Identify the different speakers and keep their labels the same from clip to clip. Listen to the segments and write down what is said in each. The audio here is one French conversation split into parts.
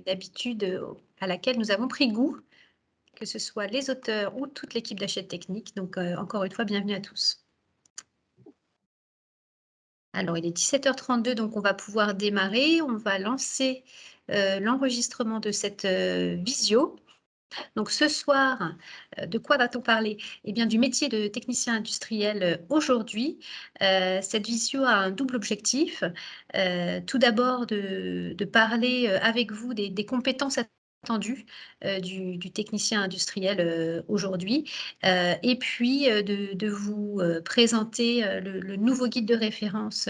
Speaker 1: une habitude à laquelle nous avons pris goût, que ce soit les auteurs ou toute l'équipe d'Hachette Technique. Donc, encore une fois, bienvenue à tous. Alors, il est 17h32, donc on va pouvoir démarrer. On va lancer l'enregistrement de cette visio. Donc, ce soir, de quoi va-t-on parler? Eh bien, du métier de technicien industriel aujourd'hui. Cette visio a un double objectif. Tout d'abord, de parler avec vous des compétences attendues du technicien industriel aujourd'hui. Et puis, de vous présenter le nouveau guide de référence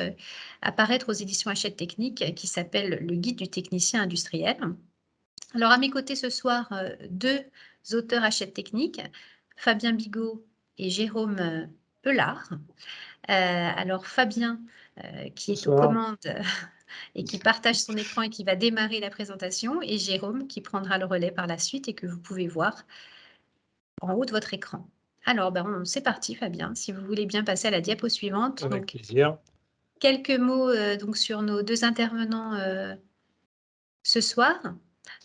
Speaker 1: à paraître aux éditions Hachette Technique qui s'appelle le guide du technicien industriel. Alors, à mes côtés ce soir, deux auteurs Hachette Technique, Fabien Bigot et Jérôme Eulard. Alors, Fabien, qui est aux
Speaker 2: Bonsoir.
Speaker 1: commandes et qui partage son écran et qui va démarrer la présentation, et Jérôme qui prendra le relais par la suite et que vous pouvez voir en haut de votre écran. Alors, c'est parti, Fabien, si vous voulez bien passer à la diapo suivante.
Speaker 2: Avec
Speaker 1: Donc,
Speaker 2: plaisir.
Speaker 1: quelques mots donc, sur nos deux intervenants ce soir.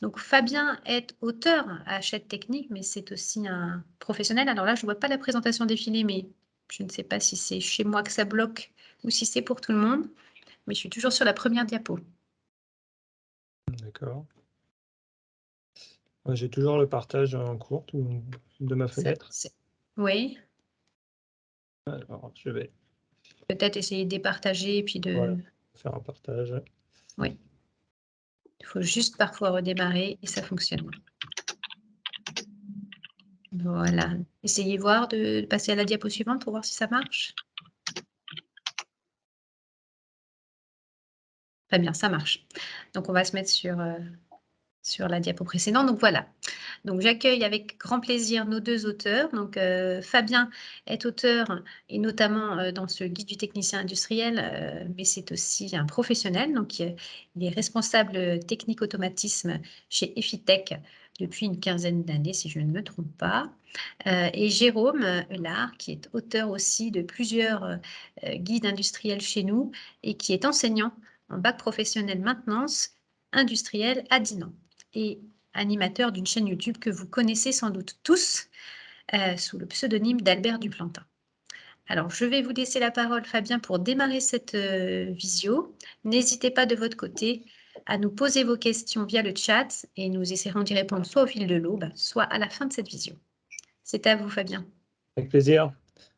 Speaker 1: Donc, Fabien est auteur à Hachette Technique, mais c'est aussi un professionnel. Alors là, je ne vois pas la présentation défilée, mais je ne sais pas si c'est chez moi que ça bloque ou si c'est pour tout le monde. Mais je suis toujours sur la première diapo.
Speaker 2: D'accord. J'ai toujours le partage en cours de ma fenêtre.
Speaker 1: Oui.
Speaker 2: Alors, je vais
Speaker 1: Peut-être essayer de départager et puis de...
Speaker 2: voilà, faire un partage.
Speaker 1: Oui. Il faut juste parfois redémarrer et ça fonctionne. Voilà. Essayez voir de passer à la diapo suivante pour voir si ça marche. Très bien, ça marche. Donc, on va se mettre sur la diapo précédente. Donc, voilà. Donc, j'accueille avec grand plaisir nos deux auteurs. Donc, Fabien est auteur et notamment dans ce guide du technicien industriel, mais c'est aussi un professionnel. Donc, il est responsable technique automatisme chez Effitech depuis une quinzaine d'années, si je ne me trompe pas. Et Jérôme Eulard, qui est auteur aussi de plusieurs guides industriels chez nous et qui est enseignant en bac professionnel maintenance industrielle à Dinan et animateur d'une chaîne YouTube que vous connaissez sans doute tous sous le pseudonyme d'Albert Duplantin. Alors, je vais vous laisser la parole, Fabien, pour démarrer cette visio. N'hésitez pas de votre côté à nous poser vos questions via le chat et nous essaierons d'y répondre soit au fil de l'eau, soit à la fin de cette visio. C'est à vous, Fabien.
Speaker 2: Avec plaisir.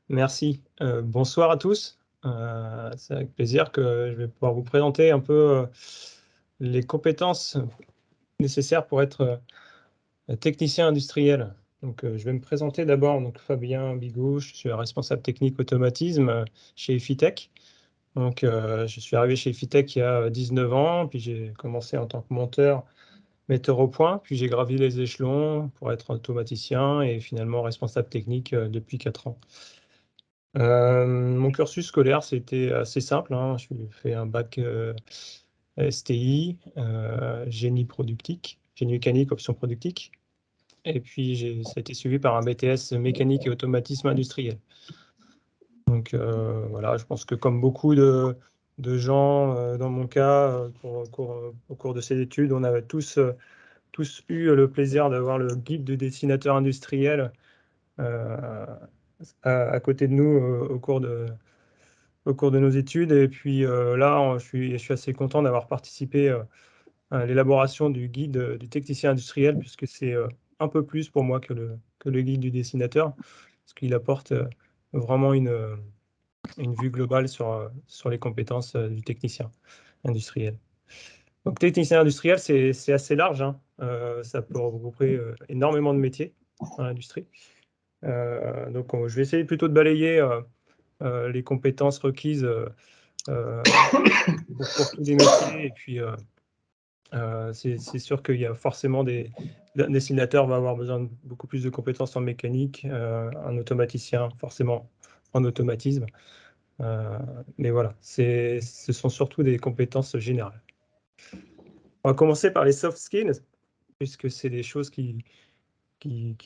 Speaker 2: Merci. Bonsoir à tous. C'est avec plaisir que je vais pouvoir vous présenter un peu les compétences nécessaires pour être technicien industriel. Donc, je vais me présenter d'abord. Donc, Fabien Bigot, je suis responsable technique automatisme chez Effitech. Donc, je suis arrivé chez Effitech il y a 19 ans, puis j'ai commencé en tant que metteur au point, puis j'ai gravi les échelons pour être automaticien et finalement responsable technique depuis 4 ans. Mon cursus scolaire, c'était assez simple, hein. J'ai fait un bac STI, génie mécanique, option productique. Et puis, ça a été suivi par un BTS mécanique et automatisme industriel. Donc, voilà, je pense que comme beaucoup de gens, dans mon cas, au cours de ces études, on avait tous eu le plaisir d'avoir le guide du dessinateur industriel à côté de nous au cours de nos études. Et puis là, je suis assez content d'avoir participé à l'élaboration du guide du technicien industriel, puisque c'est un peu plus pour moi que le guide du dessinateur, parce qu'il apporte vraiment une vue globale sur les compétences du technicien industriel. Donc, technicien industriel, c'est assez large, hein. Ça peut regrouper énormément de métiers dans l'industrie. Donc, je vais essayer plutôt de balayer les compétences requises pour tous les métiers. Et puis, c'est sûr qu'il y a forcément un dessinateur va avoir besoin de beaucoup plus de compétences en mécanique, un automaticien forcément en automatisme. Mais voilà, ce sont surtout des compétences générales. On va commencer par les soft skills, puisque c'est des choses qui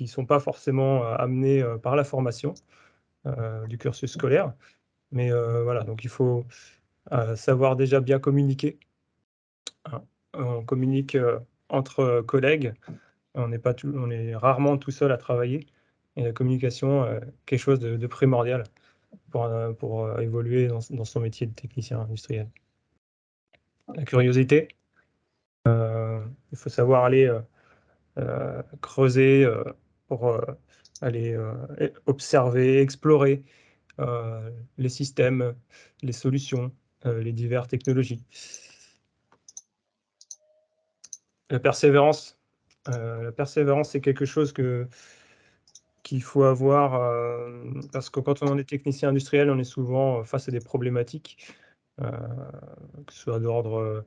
Speaker 2: sont pas forcément amenées par la formation du cursus scolaire. Mais voilà, donc il faut savoir déjà bien communiquer, hein. On communique entre collègues. On est rarement tout seul à travailler. Et la communication, quelque chose de primordial pour évoluer dans son métier de technicien industriel. La curiosité, il faut savoir aller creuser pour aller observer, explorer les systèmes, les solutions, les diverses technologies. La persévérance, c'est quelque chose qu'il faut avoir parce que quand on est technicien industriel, on est souvent face à des problématiques, que ce soit d'ordre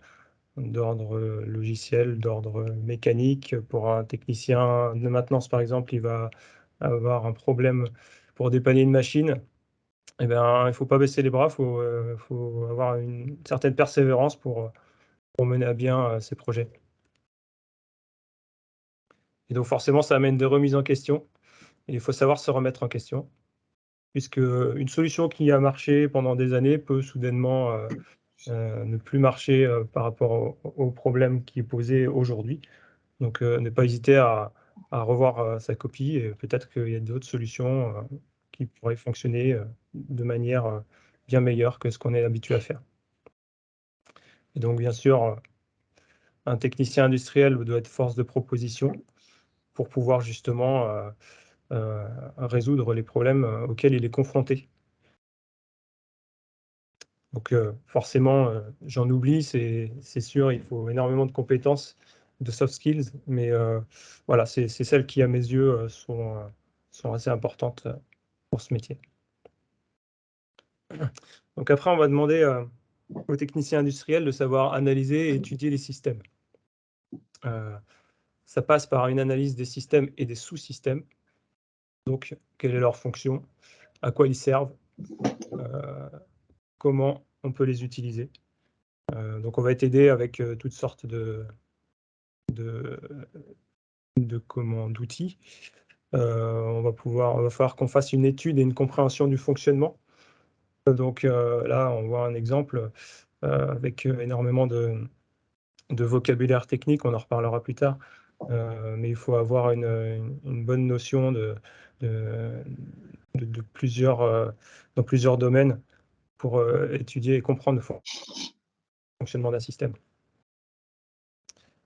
Speaker 2: logiciel, d'ordre mécanique. Pour un technicien de maintenance, par exemple, il va avoir un problème pour dépanner une machine. Eh bien, il ne faut pas baisser les bras, il faut avoir une certaine persévérance pour mener à bien ces projets. Et donc forcément, ça amène des remises en question et il faut savoir se remettre en question, puisque une solution qui a marché pendant des années peut soudainement ne plus marcher par rapport au problème qui est posé aujourd'hui. Donc ne pas hésiter à revoir sa copie et peut-être qu'il y a d'autres solutions qui pourraient fonctionner de manière bien meilleure que ce qu'on est habitué à faire. Et donc bien sûr, un technicien industriel doit être force de proposition pour pouvoir justement résoudre les problèmes auxquels il est confronté. Donc forcément, j'en oublie, c'est sûr, il faut énormément de compétences, de soft skills, mais voilà, c'est celles qui, à mes yeux, sont assez importantes pour ce métier. Donc après, on va demander aux techniciens industriels de savoir analyser et étudier les systèmes. Ça passe par une analyse des systèmes et des sous-systèmes. Donc, quelle est leur fonction, à quoi ils servent, comment on peut les utiliser. Donc on va être aidé avec toutes sortes d'outils. On va falloir qu'on fasse une étude et une compréhension du fonctionnement. Donc là, on voit un exemple avec énormément de vocabulaire technique, on en reparlera plus tard, mais il faut avoir une bonne notion dans plusieurs domaines pour étudier et comprendre le fonctionnement d'un système.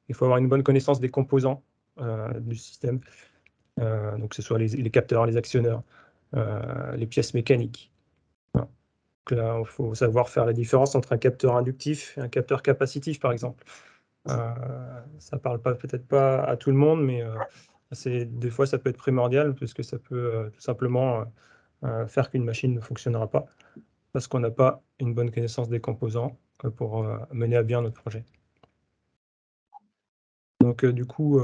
Speaker 2: Il faut avoir une bonne connaissance des composants du système, donc que ce soit les capteurs, les actionneurs, les pièces mécaniques. Voilà. Donc là, il faut savoir faire la différence entre un capteur inductif et un capteur capacitif, par exemple. Ça parle peut-être pas à tout le monde, mais des fois, ça peut être primordial, puisque ça peut tout simplement faire qu'une machine ne fonctionnera pas, parce qu'on n'a pas une bonne connaissance des composants pour mener à bien notre projet. Donc du coup,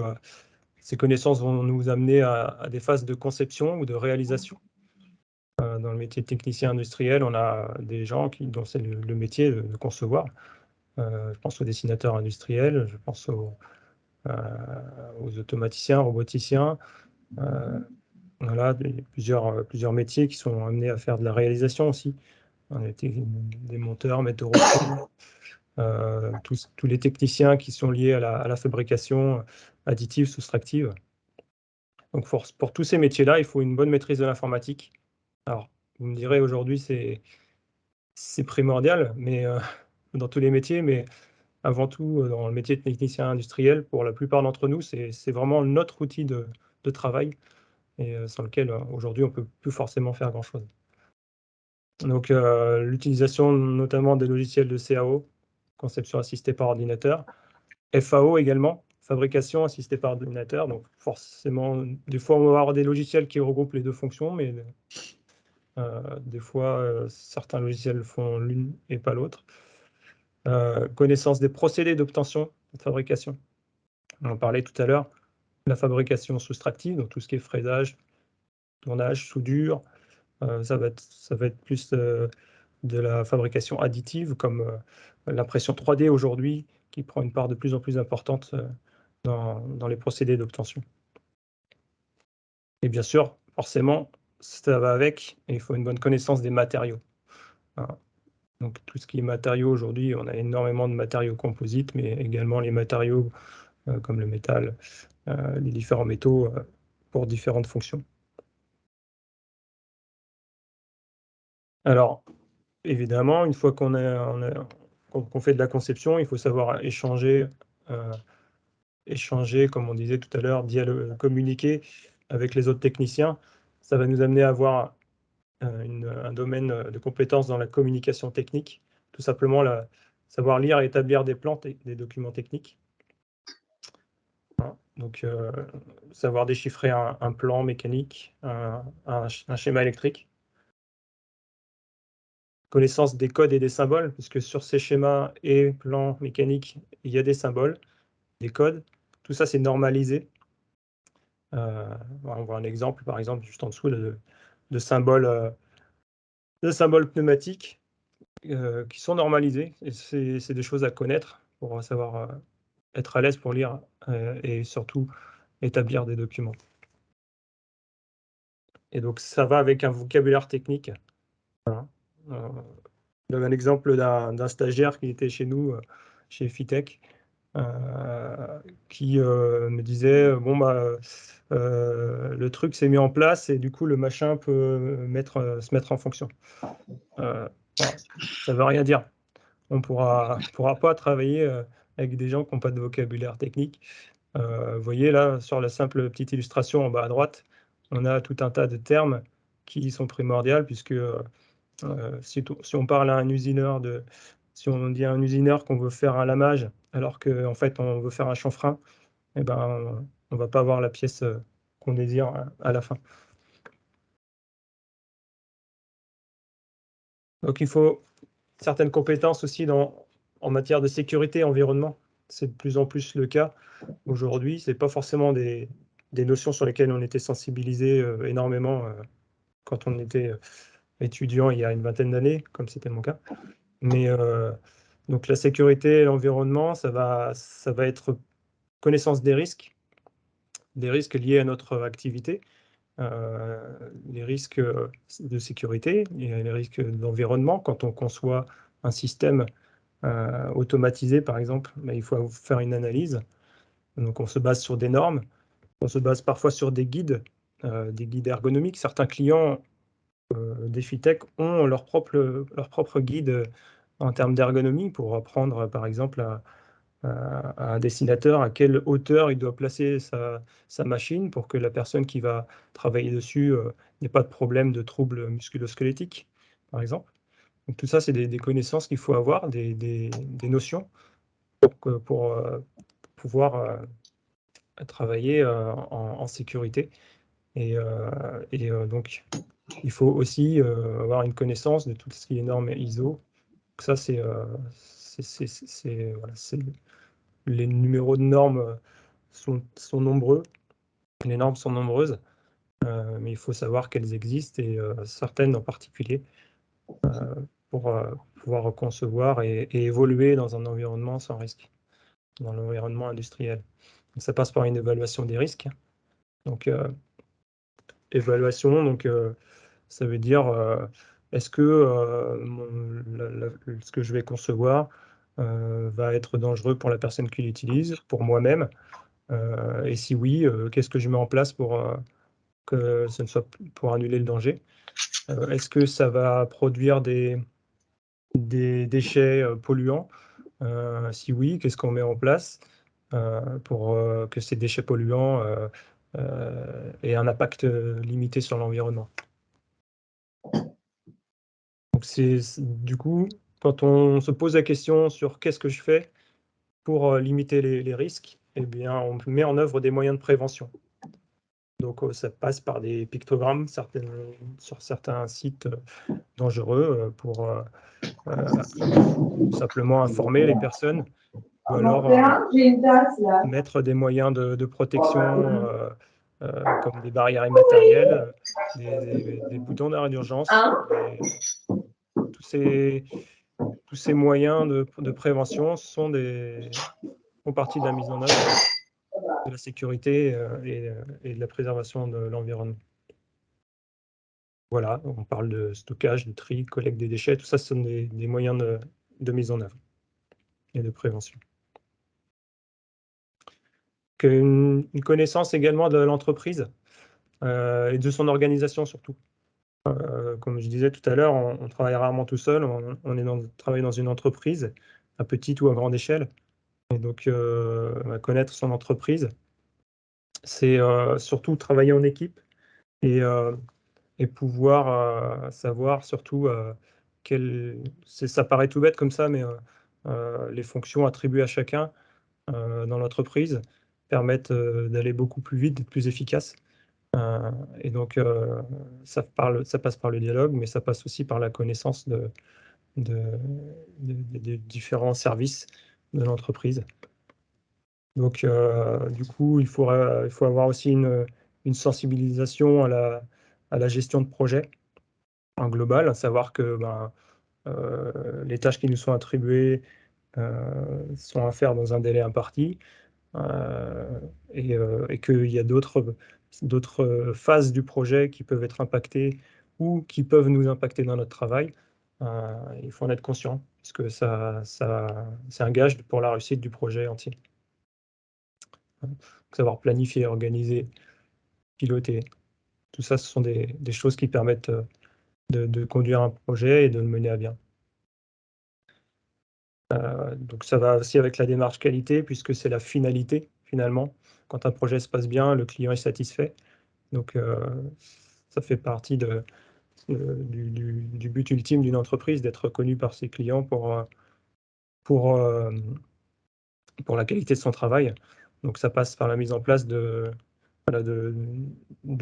Speaker 2: ces connaissances vont nous amener à des phases de conception ou de réalisation. Dans le métier de technicien industriel, on a des gens dont c'est le métier de concevoir. Je pense aux dessinateurs industriels, je pense aux automaticiens, roboticiens. Voilà, plusieurs métiers qui sont amenés à faire de la réalisation aussi. On a des monteurs, maîtres de repos, tous les techniciens qui sont liés à la fabrication additive, soustractive. Donc pour tous ces métiers-là, il faut une bonne maîtrise de l'informatique. Alors, vous me direz aujourd'hui, c'est primordial, mais dans tous les métiers, mais avant tout dans le métier de technicien industriel, pour la plupart d'entre nous, c'est vraiment notre outil de travail et sans lequel aujourd'hui on ne peut plus forcément faire grand-chose. Donc l'utilisation notamment des logiciels de CAO, conception assistée par ordinateur, FAO également, fabrication assistée par ordinateur. Donc forcément, des fois on va avoir des logiciels qui regroupent les deux fonctions, mais des fois certains logiciels font l'une et pas l'autre. Connaissance des procédés d'obtention de fabrication. On en parlait tout à l'heure, la fabrication soustractive, donc tout ce qui est fraisage, tournage, soudure, ça va être plus de la fabrication additive, comme l'impression 3D aujourd'hui, qui prend une part de plus en plus importante dans les procédés d'obtention. Et bien sûr, forcément, ça va avec, et il faut une bonne connaissance des matériaux. Voilà. Donc tout ce qui est matériaux aujourd'hui, on a énormément de matériaux composites, mais également les matériaux comme le métal, les différents métaux pour différentes fonctions. Alors, évidemment, une fois qu'on fait de la conception, il faut savoir échanger, comme on disait tout à l'heure, communiquer avec les autres techniciens. Ça va nous amener à avoir un domaine de compétences dans la communication technique, tout simplement savoir lire et établir des plans, des documents techniques. Hein, donc, savoir déchiffrer un plan mécanique, un schéma électrique. Connaissance des codes et des symboles, puisque sur ces schémas et plans mécaniques, il y a des symboles, des codes. Tout ça, c'est normalisé. On voit un exemple, par exemple, juste en dessous de symboles pneumatiques qui sont normalisés. Et c'est des choses à connaître pour savoir être à l'aise pour lire et surtout établir des documents. Et donc, ça va avec un vocabulaire technique. Voilà. J'avais un exemple d'un stagiaire qui était chez nous, chez Fitech, qui me disait bon le truc s'est mis en place et du coup le machin peut se mettre en fonction. Voilà. Ça veut rien dire. On pourra pas travailler avec des gens qui n'ont pas de vocabulaire technique. Vous voyez là sur la simple petite illustration en bas à droite, on a tout un tas de termes qui sont primordiaux puisque si on parle à un usineur si on dit à un usineur qu'on veut faire un lamage alors qu'en fait on veut faire un chanfrein, eh ben, on va pas avoir la pièce qu'on désire à la fin. Donc il faut certaines compétences aussi en matière de sécurité environnement. C'est de plus en plus le cas aujourd'hui. C'est pas forcément des notions sur lesquelles on était sensibilisé énormément quand on était étudiant il y a une vingtaine d'années, comme c'était mon cas. Mais donc la sécurité et l'environnement, ça va être connaissance des risques liés à notre activité, les risques de sécurité et les risques d'environnement. Quand on conçoit un système automatisé, par exemple, il faut faire une analyse. Donc on se base sur des normes, on se base parfois sur des guides ergonomiques. Certains clients des Fitech ont leur propre guide en termes d'ergonomie pour apprendre, par exemple, à un dessinateur à quelle hauteur il doit placer sa machine pour que la personne qui va travailler dessus n'ait pas de problème de troubles musculo-squelettiques, par exemple. Donc tout ça, c'est des connaissances qu'il faut avoir, des notions pour pouvoir travailler en sécurité. Et donc, il faut aussi avoir une connaissance de tout ce qui est normes ISO. Ça, voilà, les numéros de normes sont nombreux, les normes sont nombreuses, mais il faut savoir qu'elles existent et certaines en particulier pour pouvoir concevoir et évoluer dans un environnement sans risque, dans l'environnement industriel. Donc, ça passe par une évaluation des risques. Donc, évaluation, donc, ça veut dire est-ce que ce que je vais concevoir va être dangereux pour la personne qui l'utilise, pour moi-même, et si oui, qu'est-ce que je mets en place pour que ce ne soit pour annuler le danger? Est-ce que ça va produire des déchets polluants? Si oui, qu'est-ce qu'on met en place pour que ces déchets polluants aient un impact limité sur l'environnement? Donc du coup, quand on se pose la question sur qu'est-ce que je fais pour limiter les risques, eh bien, on met en œuvre des moyens de prévention. Donc, ça passe par des pictogrammes sur certains sites dangereux pour simplement informer les personnes ou alors mettre des moyens de protection comme des barrières immatérielles, des boutons d'arrêt d'urgence. Tous ces moyens de prévention font partie de la mise en œuvre de la sécurité et de la préservation de l'environnement. Voilà, on parle de stockage, de tri, collecte des déchets, tout ça, ce sont des moyens de mise en œuvre et de prévention. une connaissance également de l'entreprise et de son organisation surtout. Comme je disais tout à l'heure, on travaille rarement tout seul, on travaille dans une entreprise, à petite ou à grande échelle. Et donc, connaître son entreprise, c'est surtout travailler en équipe et, pouvoir savoir surtout ça paraît tout bête comme ça, mais les fonctions attribuées à chacun dans l'entreprise permettent d'aller beaucoup plus vite, d'être plus efficace. Et donc, ça passe par le dialogue, mais ça passe aussi par la connaissance des différents services de l'entreprise. Donc, du coup, il faut avoir aussi une sensibilisation à la gestion de projet en global, à savoir que les tâches qui nous sont attribuées sont à faire dans un délai imparti, et qu'il y a d'autres phases du projet qui peuvent être impactées ou qui peuvent nous impacter dans notre travail. Il faut en être conscient, parce que c'est un gage pour la réussite du projet entier. Savoir planifier, organiser, piloter, tout ça, ce sont des choses qui permettent de conduire un projet et de le mener à bien. Donc ça va aussi avec la démarche qualité, puisque c'est la finalité, finalement. Quand un projet se passe bien, le client est satisfait. Donc ça fait partie du but ultime d'une entreprise, d'être reconnue par ses clients pour la qualité de son travail. Donc ça passe par la mise en place de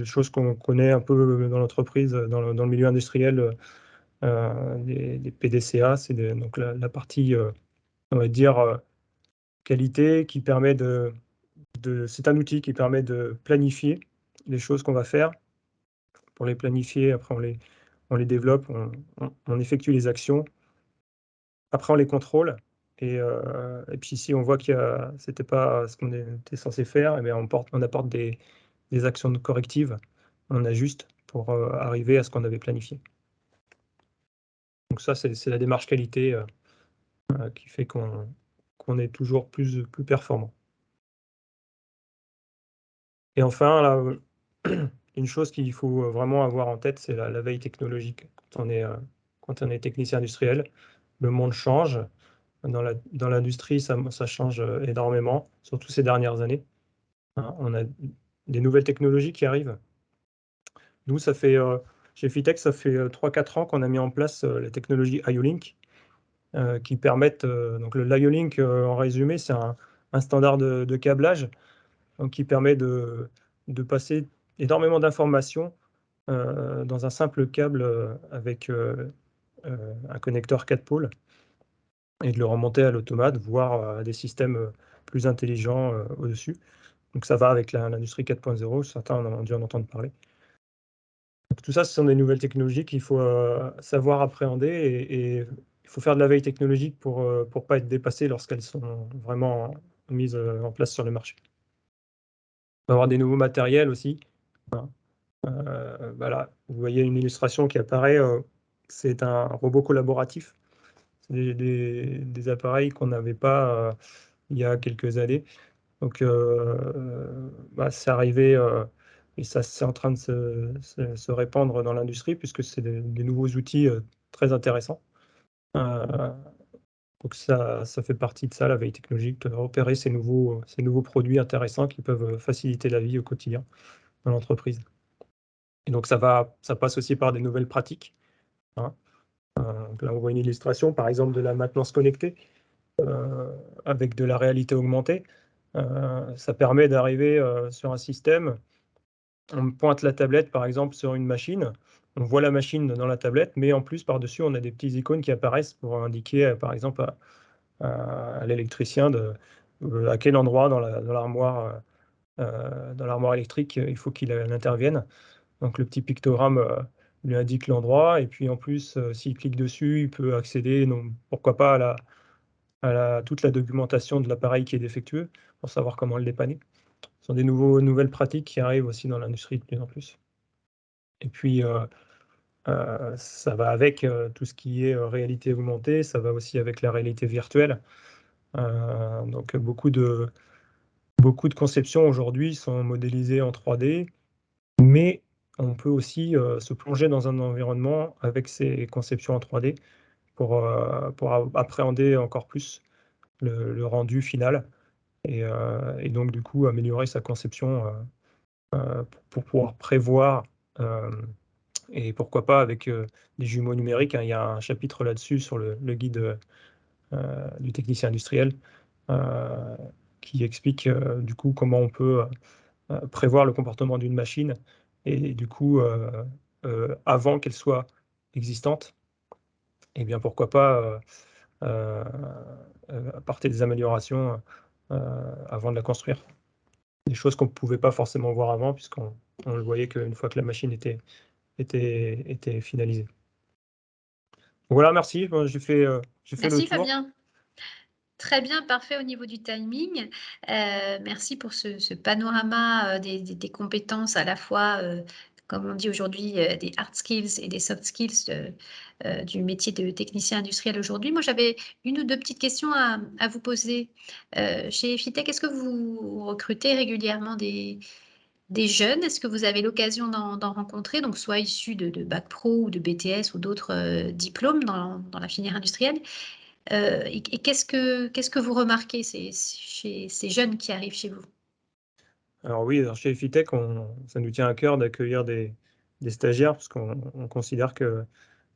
Speaker 2: choses qu'on connaît un peu dans l'entreprise, dans le milieu industriel, des PDCA, c'est donc la partie, on va dire, qualité, qui permet c'est un outil qui permet de planifier les choses qu'on va faire. Pour les planifier, après on les développe, on effectue les actions. Après on les contrôle et puis si on voit c'était pas ce qu'on était censé faire, et bien on apporte des actions correctives, on ajuste pour arriver à ce qu'on avait planifié. Donc ça, c'est la démarche qualité qui fait qu'on est toujours plus performant. Et enfin, là, une chose qu'il faut vraiment avoir en tête, c'est la veille technologique. Quand on est technicien industriel, le monde change. Dans l'industrie, ça change énormément, surtout ces dernières années. Hein, on a des nouvelles technologies qui arrivent. Nous, chez Fitech, ça fait 3-4 ans qu'on a mis en place la technologie IO-Link, qui permettent, donc le IO-Link, en résumé, c'est un standard de câblage, donc qui permet de passer énormément d'informations dans un simple câble avec un connecteur 4 pôles, et de le remonter à l'automate, voire à des systèmes plus intelligents au-dessus. Donc ça va avec l'industrie 4.0, certains en ont dû en entendre parler. Donc tout ça, ce sont des nouvelles technologies qu'il faut savoir appréhender, et il faut faire de la veille technologique pour pas être dépassé lorsqu'elles sont vraiment mises en place sur le marché. On va avoir des nouveaux matériels aussi. Hein. Voilà, vous voyez une illustration qui apparaît, c'est un robot collaboratif. C'est des appareils qu'on n'avait pas il y a quelques années. Donc c'est arrivé et ça, c'est en train de se répandre dans l'industrie, puisque c'est des nouveaux outils très intéressants. Donc ça fait partie de ça, la veille technologique, de repérer ces nouveaux produits intéressants qui peuvent faciliter la vie au quotidien dans l'entreprise. Et donc ça passe aussi par des nouvelles pratiques. Hein. Donc là, on voit une illustration, par exemple, de la maintenance connectée avec de la réalité augmentée. Ça permet d'arriver sur un système. On pointe la tablette, par exemple, sur une machine. On voit la machine dans la tablette, mais en plus, par-dessus, on a des petits icônes qui apparaissent pour indiquer, par exemple, à l'électricien à quel endroit dans l'armoire électrique il faut qu'il intervienne. Donc le petit pictogramme lui indique l'endroit, et puis en plus, s'il clique dessus, il peut accéder, pourquoi pas, à toute la documentation de l'appareil qui est défectueux, pour savoir comment le dépanner. Ce sont des nouvelles pratiques qui arrivent aussi dans l'industrie de plus en plus. Et puis, ça va avec tout ce qui est réalité augmentée, ça va aussi avec la réalité virtuelle. Donc beaucoup de beaucoup de conceptions aujourd'hui sont modélisées en 3D, mais on peut aussi, se plonger dans un environnement avec ces conceptions en 3D pour appréhender encore plus le rendu final et donc du coup améliorer sa conception, pour pouvoir prévoir, et pourquoi pas avec, des jumeaux numériques, hein. Il y a un chapitre là-dessus sur le guide, du technicien industriel, heu, qui explique, du coup comment on peut, prévoir le comportement d'une machine et du coup, avant qu'elle soit existante et bien pourquoi pas, heu apporter des améliorations, heu, avant de la construire. Des choses qu'on ne pouvait pas forcément voir avant puisqu'on le voyait qu'une fois que la machine était finalisée. Voilà, merci, j'ai fait le
Speaker 1: Merci
Speaker 2: tour.
Speaker 1: Fabien. Très bien, parfait au niveau du timing. Merci pour ce panorama, des compétences à la fois, comme on dit aujourd'hui, des hard skills et des soft skills, du métier de technicien industriel aujourd'hui. Moi, j'avais une ou 2 petites questions à vous poser. Chez Fitech, est-ce que vous recrutez régulièrement des jeunes? Est-ce que vous avez l'occasion d'en rencontrer, donc soit issus de bac pro ou de BTS ou d'autres, diplômes dans la filière industrielle? Et qu'est-ce que vous remarquez chez ces jeunes qui arrivent chez vous?
Speaker 2: Alors oui, alors chez Fitech, ça nous tient à cœur d'accueillir des stagiaires parce qu'on considère que,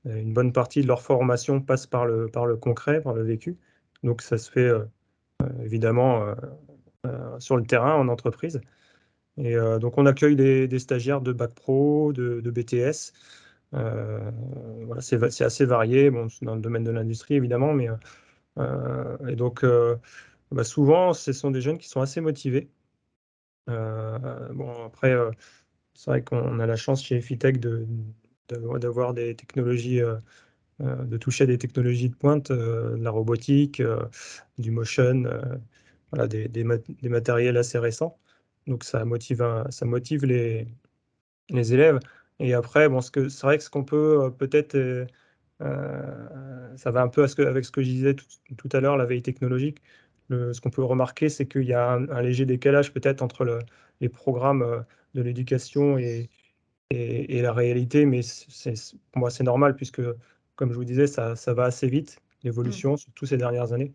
Speaker 2: une bonne partie de leur formation passe par le concret, par le vécu. Donc ça se fait, évidemment, sur le terrain, en entreprise. Et donc on accueille des stagiaires de bac pro, de BTS. Heu, voilà, c'est assez varié. Bon, c'est dans le domaine de l'industrie évidemment, mais et donc bah, souvent, ce sont des jeunes qui sont assez motivés. Bon après, c'est vrai qu'on a la chance chez Fitech d'avoir des technologies, de toucher à des technologies de pointe, de la robotique, du motion, voilà des matériels assez récents. Donc ça motive les élèves et après bon c'est vrai que ce qu'on peut, peut-être, ça va un peu avec ce que je disais tout à l'heure, la veille technologique. Ce qu'on peut remarquer, c'est qu'il y a un léger décalage peut-être entre les programmes, de l'éducation et la réalité, mais pour moi, c'est normal puisque, comme je vous disais, ça va assez vite,
Speaker 1: Mmh.
Speaker 2: l'évolution, surtout ces dernières années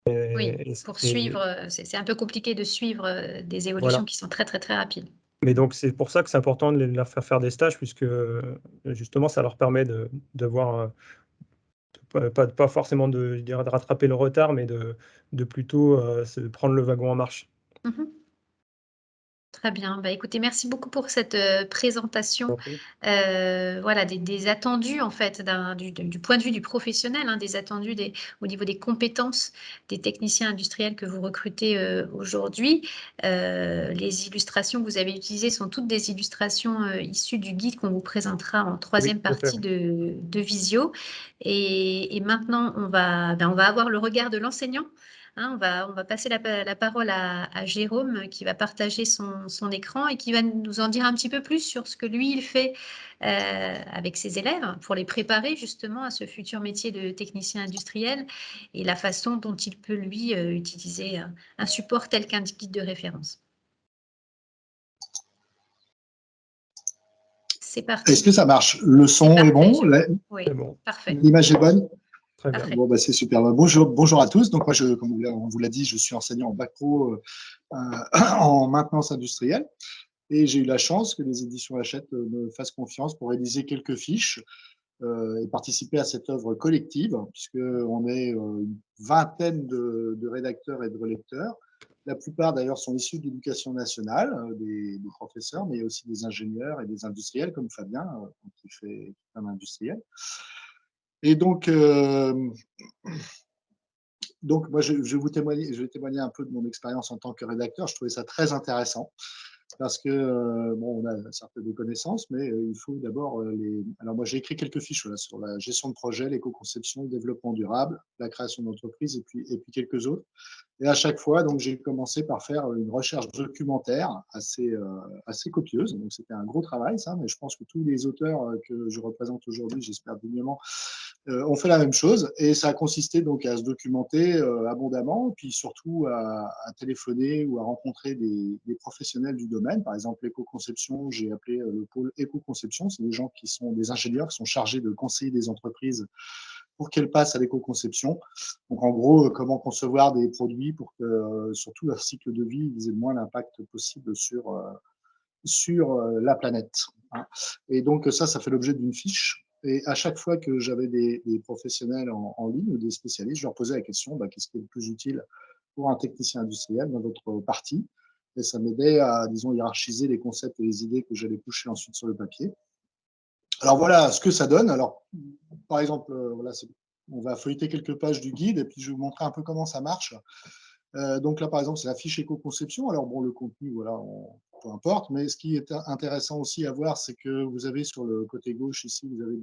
Speaker 1: Oui,
Speaker 2: et
Speaker 1: pour
Speaker 2: et
Speaker 1: suivre, c'est un peu compliqué de suivre, des évolutions
Speaker 2: voilà.
Speaker 1: qui sont très, très, très rapides.
Speaker 2: Mais donc c'est pour ça que c'est important de leur faire des stages puisque, justement, ça leur permet de voir, pas forcément je dirais de rattraper le retard, mais de plutôt, se prendre le wagon en marche.
Speaker 1: Mmh. Très bien. Bah, écoutez, merci beaucoup pour cette,
Speaker 2: Je
Speaker 1: présentation,
Speaker 2: vous en prie.
Speaker 1: voilà, des attendus, en fait, du point de vue du professionnel, hein, des attendus au niveau des compétences des techniciens industriels que vous recrutez, aujourd'hui. Les illustrations que vous avez utilisées sont toutes des illustrations, issues du guide qu'on vous présentera en
Speaker 2: Oui,
Speaker 1: troisième
Speaker 2: tout à fait,
Speaker 1: partie
Speaker 2: oui.
Speaker 1: de visio et maintenant on va avoir le regard de l'enseignant. Hein, on va passer la parole à Jérôme qui va partager son écran et qui va nous en dire un petit peu plus sur ce que lui, il fait avec ses élèves pour les préparer justement à ce futur métier de technicien industriel et la façon dont il peut, lui, utiliser un support tel qu'un guide de référence. C'est
Speaker 3: Est-ce
Speaker 1: parti.
Speaker 3: que ça marche? Le
Speaker 1: C'est
Speaker 3: son est
Speaker 1: parfait,
Speaker 3: bon?
Speaker 1: Jérôme.
Speaker 2: C'est
Speaker 1: Oui,
Speaker 2: bon,
Speaker 1: parfait,
Speaker 3: L'image est bonne?
Speaker 2: très bien.
Speaker 1: parfait.
Speaker 3: Bon, bah, c'est super. Bah, bonjour à tous. Donc, moi, comme on vous l'a dit, je suis enseignant en bac pro en maintenance industrielle. Et j'ai eu la chance que les éditions Hachette me fassent confiance pour rédiger quelques fiches et participer à cette œuvre collective, puisqu'on est une vingtaine de rédacteurs et de relecteurs. La plupart, d'ailleurs, sont issus de l'éducation nationale, des professeurs, mais aussi des ingénieurs et des industriels, comme Fabien, qui fait un industriel. Et donc moi, je vais témoigner un peu de mon expérience en tant que rédacteur. Je trouvais ça très intéressant parce que bon, on a certes des connaissances, mais il faut d'abord les. Alors moi, j'ai écrit quelques fiches voilà, sur la gestion de projet, l'éco-conception, le développement durable, la création d'entreprises et puis quelques autres. Et à chaque fois, donc j'ai commencé par faire une recherche documentaire assez copieuse. Donc c'était un gros travail, ça, mais je pense que tous les auteurs que je représente aujourd'hui, j'espère dignement, On fait la même chose et ça a consisté donc à se documenter abondamment, puis surtout à téléphoner ou à rencontrer des professionnels du domaine. Par exemple, l'éco-conception, j'ai appelé le pôle éco-conception. C'est des gens qui sont des ingénieurs qui sont chargés de conseiller des entreprises pour qu'elles passent à l'éco-conception. Donc en gros, comment concevoir des produits pour que surtout leur cycle de vie, ils aient le moins d'impact possible sur la planète. Et donc ça fait l'objet d'une fiche. Et à chaque fois que j'avais des professionnels en ligne ou des spécialistes, je leur posais la question, qu'est-ce qui est le plus utile pour un technicien industriel dans votre partie? Et ça m'aidait à, disons, hiérarchiser les concepts et les idées que j'allais coucher ensuite sur le papier. Alors voilà ce que ça donne. Alors, par exemple, voilà, on va feuilleter quelques pages du guide et puis je vais vous montrer un peu comment ça marche. Donc là, par exemple, c'est la fiche éco-conception. Alors bon, le contenu, voilà, peu importe, mais ce qui est intéressant aussi à voir, c'est que vous avez sur le côté gauche ici, vous avez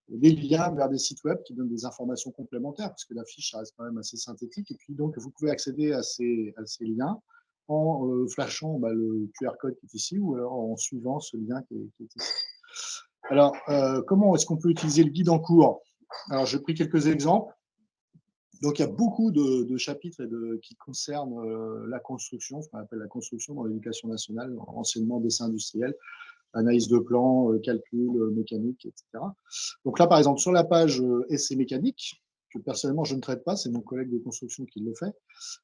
Speaker 3: des liens vers des sites web qui donnent des informations complémentaires, parce que la fiche, ça reste quand même assez synthétique. Et puis donc, vous pouvez accéder à ces liens en flashant le QR code qui est ici ou alors en suivant ce lien qui est ici. Alors, comment est-ce qu'on peut utiliser le guide en cours? Alors, j'ai pris quelques exemples. Donc, il y a beaucoup de chapitres qui concernent la construction, ce qu'on appelle la construction dans l'éducation nationale, enseignement dessin industriel, analyse de plan, calcul, mécanique, etc. Donc là, par exemple, sur la page essai mécanique, que personnellement je ne traite pas, c'est mon collègue de construction qui le fait,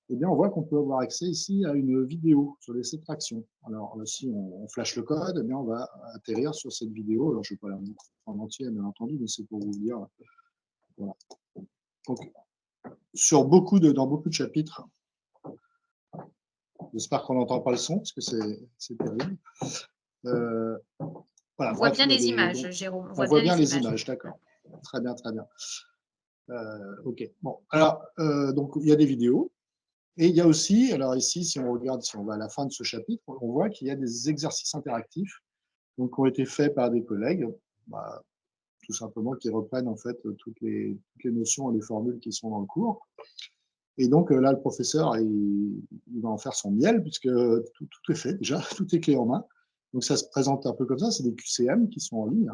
Speaker 3: eh bien, on voit qu'on peut avoir accès ici à une vidéo sur l'essai de traction. Alors, si on flash le code, eh bien, on va atterrir sur cette vidéo. Alors, je ne vais pas la montrer en entier, bien entendu, mais c'est pour vous dire. Voilà. Donc, dans beaucoup de chapitres, j'espère qu'on n'entend pas le son, parce que c'est terrible. Voilà,
Speaker 1: on voit bien les images, Jérôme.
Speaker 3: On voit bien les images, d'accord. Très bien, très bien. OK. Bon, alors, donc, il y a des vidéos. Et il y a aussi, alors ici, si on regarde, si on va à la fin de ce chapitre, on voit qu'il y a des exercices interactifs donc, qui ont été faits par des collègues, tout simplement, qui reprennent en fait toutes les notions et les formules qui sont dans le cours. Et donc là, le professeur, il va en faire son miel, puisque tout est fait déjà, tout est clé en main. Donc ça se présente un peu comme ça, c'est des QCM qui sont en ligne.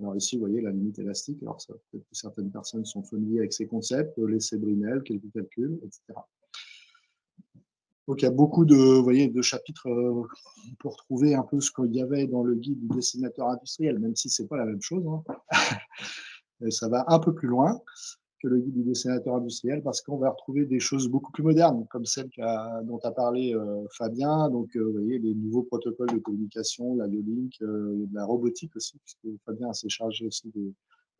Speaker 3: Alors ici, vous voyez la limite élastique. Alors peut-être que certaines personnes sont familières avec ces concepts, l'essai Brinell, quelques calculs, etc. Donc il y a beaucoup de chapitres pour trouver un peu ce qu'il y avait dans le guide du dessinateur industriel, même si ce n'est pas la même chose. Ça va un peu plus loin que le guide du dessinateur industriel, parce qu'on va retrouver des choses beaucoup plus modernes, comme celle dont a parlé Fabien. Donc, vous voyez, les nouveaux protocoles de communication, la Link, de la robotique aussi, puisque Fabien s'est chargé aussi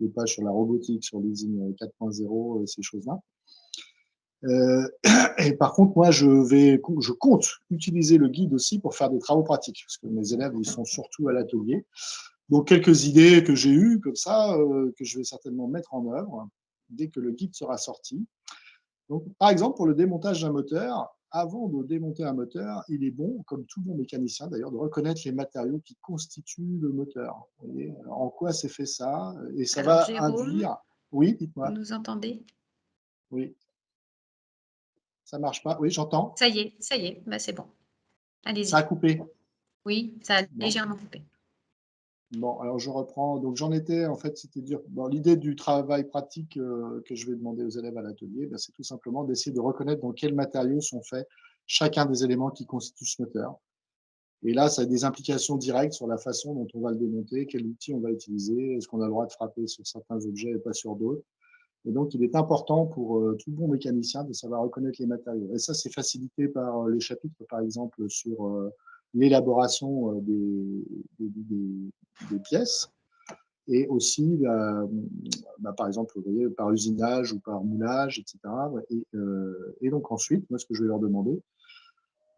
Speaker 3: des pages sur la robotique, sur l'usine 4.0, ces choses-là. Et par contre, moi, je compte utiliser le guide aussi pour faire des travaux pratiques, parce que mes élèves, ils sont surtout à l'atelier. Donc, quelques idées que j'ai eues comme ça, que je vais certainement mettre en œuvre dès que le guide sera sorti. Donc, par exemple, pour le démontage d'un moteur, avant de démonter un moteur, il est bon, comme tout bon mécanicien d'ailleurs, de reconnaître les matériaux qui constituent le moteur. Vous voyez, alors, en quoi c'est fait ça? Et ça
Speaker 1: Alors,
Speaker 3: va
Speaker 1: Jérôme,
Speaker 3: induire… Oui, dites-moi.
Speaker 1: vous nous entendez?
Speaker 3: Oui. Ça ne marche pas? Oui, j'entends.
Speaker 1: Ça y est, c'est bon. Allez-y.
Speaker 3: Ça a coupé.
Speaker 1: Oui, ça a
Speaker 3: Bon.
Speaker 1: légèrement coupé.
Speaker 3: Bon, alors je reprends. Donc j'en étais, en fait, c'était dire, l'idée du travail pratique que je vais demander aux élèves à l'atelier, c'est tout simplement d'essayer de reconnaître dans quels matériaux sont faits chacun des éléments qui constituent ce moteur. Et là, ça a des implications directes sur la façon dont on va le démonter, quel outil on va utiliser, est-ce qu'on a le droit de frapper sur certains objets et pas sur d'autres. Et donc, il est important pour tout bon mécanicien de savoir reconnaître les matériaux. Et ça, c'est facilité par les chapitres, par exemple, sur l'élaboration des pièces et aussi, par exemple, vous voyez, par usinage ou par moulage, etc. Et donc ensuite, moi, ce que je vais leur demander,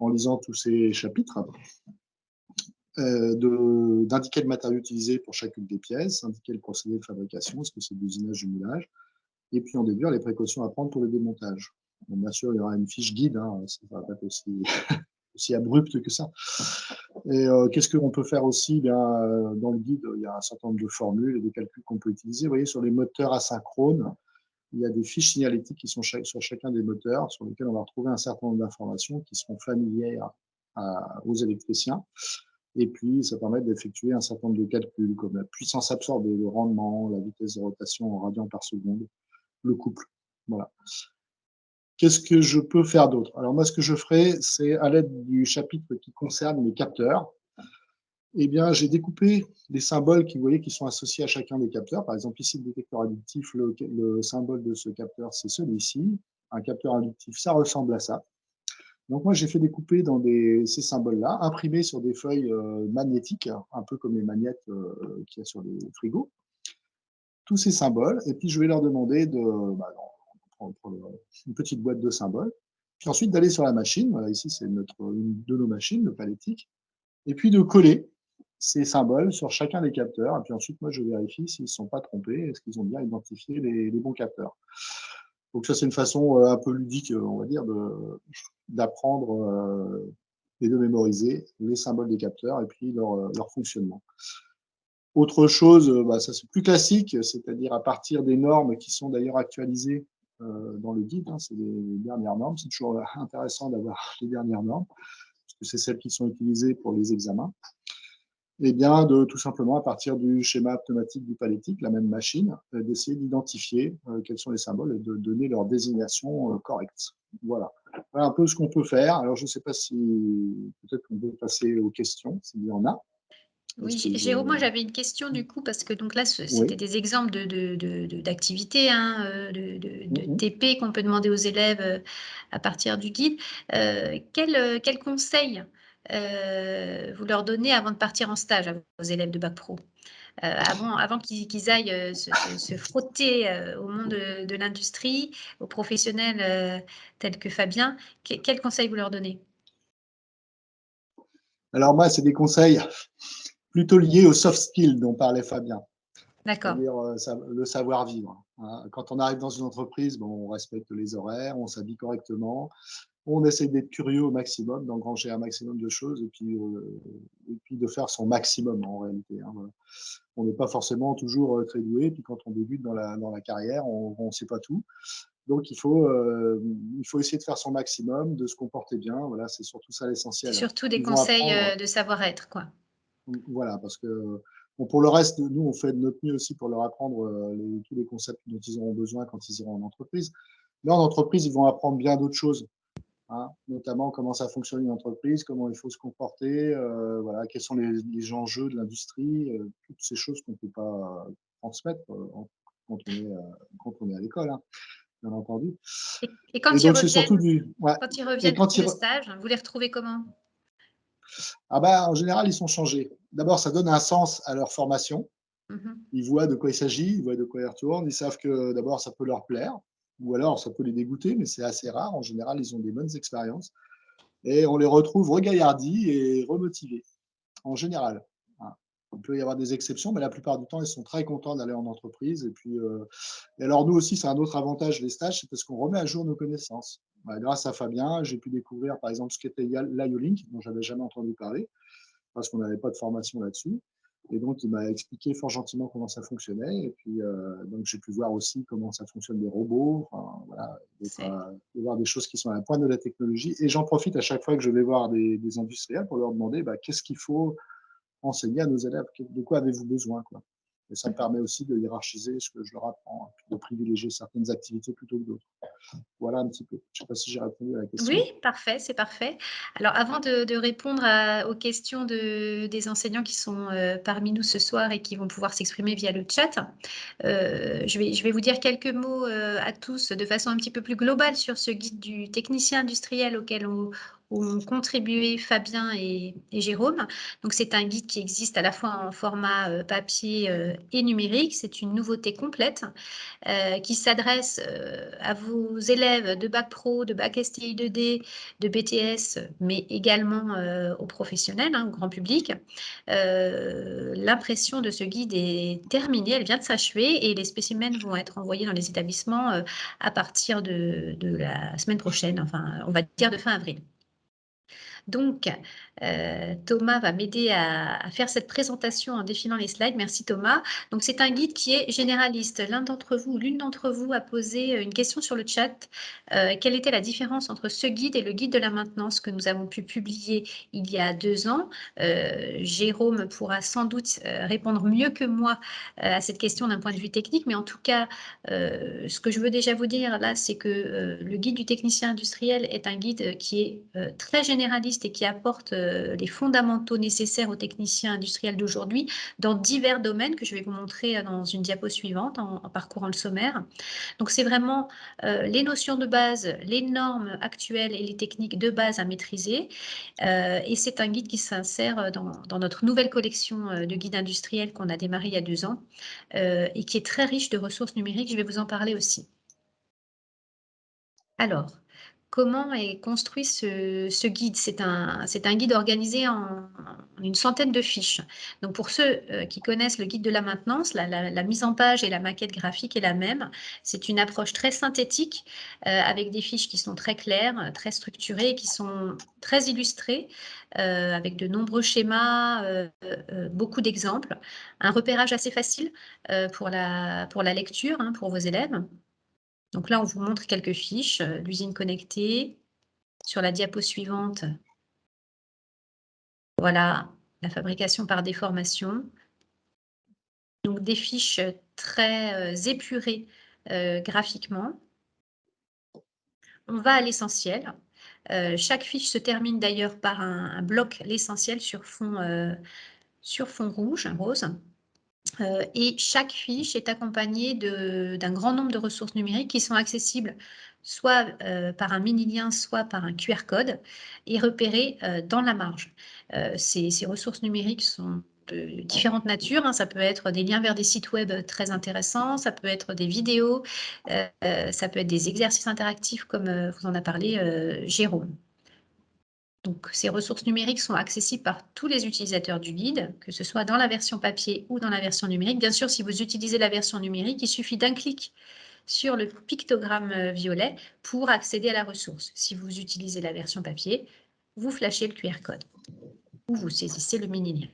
Speaker 3: en lisant tous ces chapitres, d'indiquer le matériau utilisé pour chacune des pièces, indiquer le procédé de fabrication, est-ce que c'est de l'usinage, du moulage, et puis en déduire les précautions à prendre pour le démontage. Bon, bien sûr, il y aura une fiche guide, ça ne va pas être aussi abrupte que ça. Et qu'est-ce qu'on peut faire aussi? Dans le guide, il y a un certain nombre de formules et de calculs qu'on peut utiliser. Vous voyez, sur les moteurs asynchrones, il y a des fiches signalétiques qui sont sur chacun des moteurs, sur lesquels on va retrouver un certain nombre d'informations qui seront familières aux électriciens. Et puis, ça permet d'effectuer un certain nombre de calculs, comme la puissance absorbée, le rendement, la vitesse de rotation en radians par seconde, le couple. Voilà. Qu'est-ce que je peux faire d'autre? Alors moi, ce que je ferai, c'est à l'aide du chapitre qui concerne les capteurs, eh bien, j'ai découpé les symboles qui, vous voyez, qui sont associés à chacun des capteurs. Par exemple, ici, le détecteur inductif, le symbole de ce capteur, c'est celui-ci. Un capteur inductif, ça ressemble à ça. Donc moi, j'ai fait découper dans ces symboles-là, imprimés sur des feuilles magnétiques, un peu comme les magnettes qu'il y a sur les frigos, tous ces symboles, et puis je vais leur demander de prendre une petite boîte de symboles, puis ensuite d'aller sur la machine, voilà, ici c'est une de nos machines, le palétique, et puis de coller ces symboles sur chacun des capteurs, et puis ensuite moi je vérifie s'ils ne sont pas trompés, est-ce qu'ils ont bien identifié les bons capteurs. Donc ça c'est une façon un peu ludique, on va dire, d'apprendre et de mémoriser les symboles des capteurs et puis leur fonctionnement. Autre chose, ça c'est plus classique, c'est-à-dire à partir des normes qui sont d'ailleurs actualisées dans le guide, hein, c'est les dernières normes. C'est toujours intéressant d'avoir les dernières normes, parce que c'est celles qui sont utilisées pour les examens. Et bien, tout simplement, à partir du schéma pneumatique du palétique, la même machine, d'essayer d'identifier quels sont les symboles et de donner leur désignation correcte. Voilà. Voilà un peu ce qu'on peut faire. Alors, je ne sais pas si peut-être qu'on peut passer aux questions, s'il y en a.
Speaker 1: Oui, Jérôme, moi j'avais une question du coup, parce que donc là, c'était des exemples d'activités, hein, de TP qu'on peut demander aux élèves à partir du guide. Quel conseil vous leur donnez avant de partir en stage à vos élèves de Bac Pro? Avant qu'ils aillent se frotter au monde de l'industrie, aux professionnels tels que Fabien, quel conseil vous leur donnez?
Speaker 3: Alors moi, c'est des conseils plutôt liés aux soft skills dont parlait Fabien.
Speaker 1: D'accord.
Speaker 3: C'est-à-dire le savoir-vivre. Hein. Quand on arrive dans une entreprise, on respecte les horaires, on s'habille correctement, on essaie d'être curieux au maximum, d'engranger un maximum de choses et puis de faire son maximum en réalité. Hein, voilà. On n'est pas forcément toujours très doué, puis quand on débute dans la carrière, on ne sait pas tout. Donc il faut essayer de faire son maximum, de se comporter bien. Voilà, c'est surtout ça l'essentiel.
Speaker 1: C'est surtout des conseils de savoir-être, quoi.
Speaker 3: Voilà, parce que bon, pour le reste, nous, on fait de notre mieux aussi pour leur apprendre tous les concepts dont ils auront besoin quand ils iront en entreprise. Mais en entreprise, ils vont apprendre bien d'autres choses, hein, notamment comment ça fonctionne une entreprise, comment il faut se comporter, voilà, quels sont les enjeux de l'industrie, toutes ces choses qu'on ne peut pas transmettre quand on est à l'école, hein, bien entendu.
Speaker 1: Et quand
Speaker 3: Et
Speaker 1: ils
Speaker 3: donc, c'est surtout ouais.
Speaker 1: quand ils reviennent de stage, vous les retrouvez comment?
Speaker 3: Ah bah, en général, ils sont changés. D'abord, ça donne un sens à leur formation. Ils voient de quoi il s'agit, ils voient de quoi ils retournent, ils savent que d'abord, ça peut leur plaire, ou alors ça peut les dégoûter, mais c'est assez rare. En général, ils ont des bonnes expériences. Et on les retrouve regaillardis et remotivés, en général. Il peut y avoir des exceptions, mais la plupart du temps, ils sont très contents d'aller en entreprise. Et puis, et alors nous aussi, c'est un autre avantage des stages, c'est parce qu'on remet à jour nos connaissances. Grâce à Fabien, j'ai pu découvrir, par exemple, ce qu'était l'IO-Link, dont j'avais jamais entendu parler, parce qu'on n'avait pas de formation là-dessus. Et donc, il m'a expliqué fort gentiment comment ça fonctionnait. Et puis, donc, j'ai pu voir aussi comment ça fonctionne des robots. Enfin, voilà, de voir des choses qui sont à la pointe de la technologie. Et j'en profite à chaque fois que je vais voir des industriels pour leur demander qu'est-ce qu'il faut enseigner à nos élèves, de quoi avez-vous besoin, quoi. Et ça me permet aussi de hiérarchiser ce que je leur apprends, de privilégier certaines activités plutôt que d'autres. Voilà un petit peu. Je ne sais pas si j'ai répondu à la question.
Speaker 1: Oui, parfait, c'est parfait. Alors, avant de répondre aux questions des enseignants qui sont parmi nous ce soir et qui vont pouvoir s'exprimer via le chat, je vais vous dire quelques mots à tous de façon un petit peu plus globale sur ce guide du technicien industriel auquel ont contribué Fabien et Jérôme. Donc, c'est un guide qui existe à la fois en format papier et numérique. C'est une nouveauté complète qui s'adresse à vos élèves de Bac Pro, de Bac STI 2D, de BTS, mais également aux professionnels, au grand public. L'impression de ce guide est terminée, elle vient de s'achever et les spécimens vont être envoyés dans les établissements à partir de la semaine prochaine, enfin, on va dire de fin avril. Donc, Thomas va m'aider à faire cette présentation en défilant les slides. Merci Thomas. Donc, c'est un guide qui est généraliste. L'un d'entre vous ou l'une d'entre vous a posé une question sur le chat. Quelle était la différence entre ce guide et le guide de la maintenance que nous avons pu publier il y a 2 ans? Jérôme pourra sans doute répondre mieux que moi à cette question d'un point de vue technique, mais en tout cas, ce que je veux déjà vous dire là, c'est que le guide du technicien industriel est un guide qui est très généraliste et qui apporte les fondamentaux nécessaires aux techniciens industriels d'aujourd'hui dans divers domaines que je vais vous montrer dans une diapo suivante en parcourant le sommaire. Donc, c'est vraiment les notions de base, les normes actuelles et les techniques de base à maîtriser. Et c'est un guide qui s'insère dans notre nouvelle collection de guides industriels qu'on a démarré il y a 2 ans et qui est très riche de ressources numériques. Je vais vous en parler aussi. Alors, comment est construit ce guide? C'est un guide organisé en une centaine de fiches. Donc, pour ceux qui connaissent le guide de la maintenance, la mise en page et la maquette graphique est la même. C'est une approche très synthétique avec des fiches qui sont très claires, très structurées, qui sont très illustrées, avec de nombreux schémas, beaucoup d'exemples. Un repérage assez facile pour la lecture pour vos élèves. Donc là, on vous montre quelques fiches, l'usine connectée. Sur la diapo suivante, voilà, la fabrication par déformation. Donc des fiches très épurées graphiquement. On va à l'essentiel. Chaque fiche se termine d'ailleurs par un bloc l'essentiel sur fond rouge, rose. Et chaque fiche est accompagnée d'un grand nombre de ressources numériques qui sont accessibles soit par un mini-lien, soit par un QR code et repérées dans la marge. Ces ressources numériques sont de différentes natures. Ça peut être des liens vers des sites web très intéressants, ça peut être des vidéos, ça peut être des exercices interactifs comme vous en a parlé Jérôme. Donc, ces ressources numériques sont accessibles par tous les utilisateurs du guide, que ce soit dans la version papier ou dans la version numérique. Bien sûr, si vous utilisez la version numérique, il suffit d'un clic sur le pictogramme violet pour accéder à la ressource. Si vous utilisez la version papier, vous flashez le QR code ou vous saisissez le mini-lien.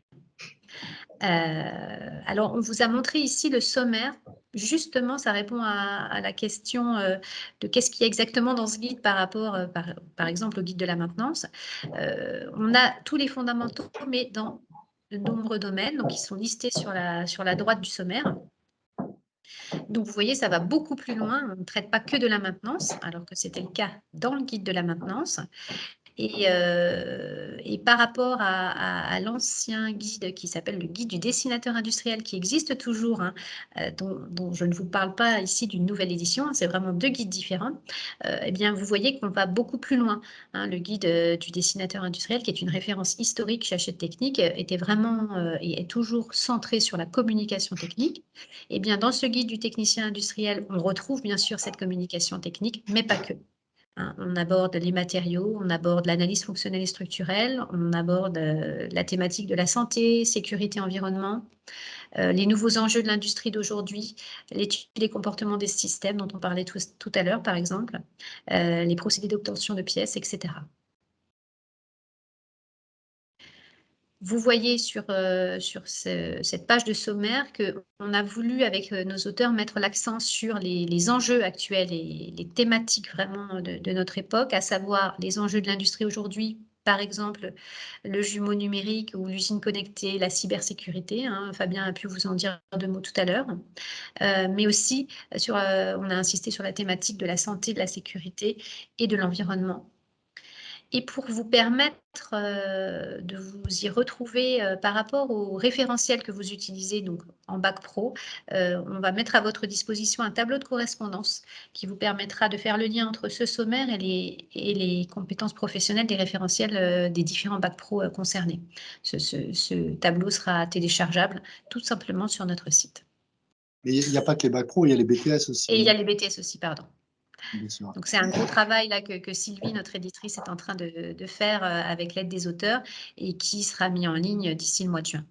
Speaker 1: Alors, on vous a montré ici le sommaire. Justement, ça répond à la question de qu'est-ce qu'il y a exactement dans ce guide par rapport, par exemple, au guide de la maintenance. On a tous les fondamentaux, mais dans de nombreux domaines, donc ils sont listés sur la droite du sommaire. Donc, vous voyez, ça va beaucoup plus loin. On ne traite pas que de la maintenance, alors que c'était le cas dans le guide de la maintenance. Et par rapport à l'ancien guide qui s'appelle le guide du dessinateur industriel, qui existe toujours, dont je ne vous parle pas ici d'une nouvelle édition, c'est vraiment 2 guides différents, eh bien, vous voyez qu'on va beaucoup plus loin. Le guide du dessinateur industriel, qui est une référence historique chez Hachette Technique, était vraiment et est toujours centré sur la communication technique. Eh bien, dans ce guide du technicien industriel, on retrouve bien sûr cette communication technique, mais pas que. On aborde les matériaux, on aborde l'analyse fonctionnelle et structurelle, on aborde la thématique de la santé, sécurité, environnement, les nouveaux enjeux de l'industrie d'aujourd'hui, l'étude des comportements des systèmes dont on parlait tout à l'heure, par exemple, les procédés d'obtention de pièces, etc. Vous voyez sur cette page de sommaire qu'on a voulu, avec nos auteurs, mettre l'accent sur les enjeux actuels et les thématiques vraiment de notre époque, à savoir les enjeux de l'industrie aujourd'hui, par exemple le jumeau numérique ou l'usine connectée, la cybersécurité. Fabien a pu vous en dire 2 mots tout à l'heure. Mais aussi, on a insisté sur la thématique de la santé, de la sécurité et de l'environnement. Et pour vous permettre de vous y retrouver par rapport au référentiel que vous utilisez donc en Bac Pro, on va mettre à votre disposition un tableau de correspondance qui vous permettra de faire le lien entre ce sommaire et les compétences professionnelles des référentiels des différents Bac Pro concernés. Ce tableau sera téléchargeable tout simplement sur notre site.
Speaker 3: Mais il n'y a pas que les Bac Pro, il y a les BTS aussi.
Speaker 1: Et il y a les BTS aussi, pardon.
Speaker 3: Bien sûr.
Speaker 1: Donc, c'est un gros travail là que Sylvie, notre éditrice, est en train de faire avec l'aide des auteurs et qui sera mis en ligne d'ici le mois de juin.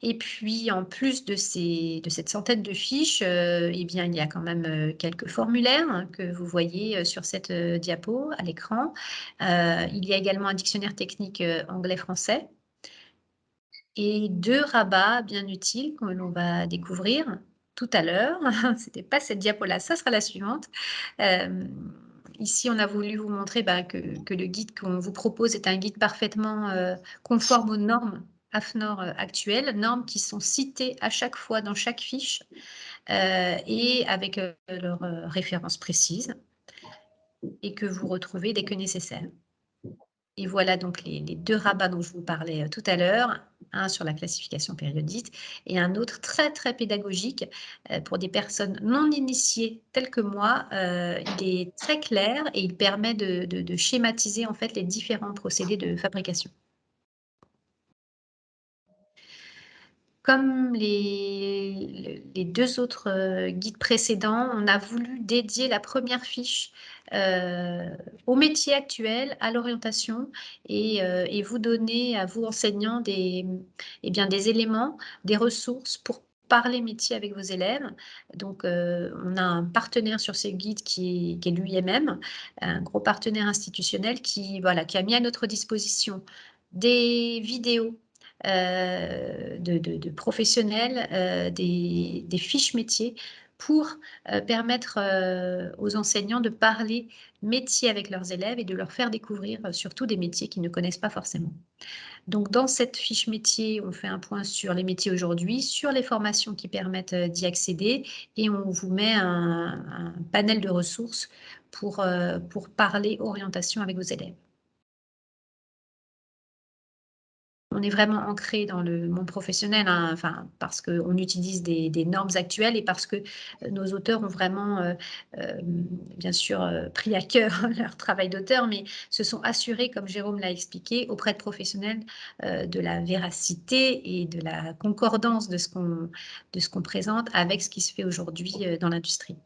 Speaker 1: Et puis, en plus de cette centaine de fiches, eh bien, il y a quand même quelques formulaires hein, que vous voyez sur cette diapo à l'écran. Il y a également un dictionnaire technique anglais-français et 2 rabats bien utiles que l'on va découvrir tout à l'heure. Ce n'était pas cette diapo-là, ça sera la suivante. Ici, on a voulu vous montrer que le guide qu'on vous propose est un guide parfaitement conforme aux normes AFNOR actuelles, normes qui sont citées à chaque fois dans chaque fiche et avec leurs références précises et que vous retrouvez dès que nécessaire. Et voilà donc les 2 rabats dont je vous parlais tout à l'heure, un sur la classification périodique et un autre très, très pédagogique pour des personnes non initiées telles que moi. Il est très clair et il permet de schématiser en fait les différents procédés de fabrication. Comme les 2 autres guides précédents, on a voulu dédier la première fiche au métier actuel, à l'orientation et vous donner à vous enseignants des éléments, des ressources pour parler métier avec vos élèves. Donc, on a un partenaire sur ces guides qui est l'UIMM, un gros partenaire institutionnel qui a mis à notre disposition des vidéos de professionnels, des fiches métiers pour permettre aux enseignants de parler métier avec leurs élèves et de leur faire découvrir surtout des métiers qu'ils ne connaissent pas forcément. Donc, dans cette fiche métier, on fait un point sur les métiers aujourd'hui, sur les formations qui permettent d'y accéder et on vous met un panel de ressources pour parler orientation avec vos élèves. On est vraiment ancré dans le monde professionnel, hein, parce qu'on utilise des normes actuelles et parce que nos auteurs ont vraiment, bien sûr, pris à cœur leur travail d'auteur, mais se sont assurés, comme Jérôme l'a expliqué, auprès de professionnels, de la véracité et de la concordance de ce qu'on présente avec ce qui se fait aujourd'hui dans l'industrie.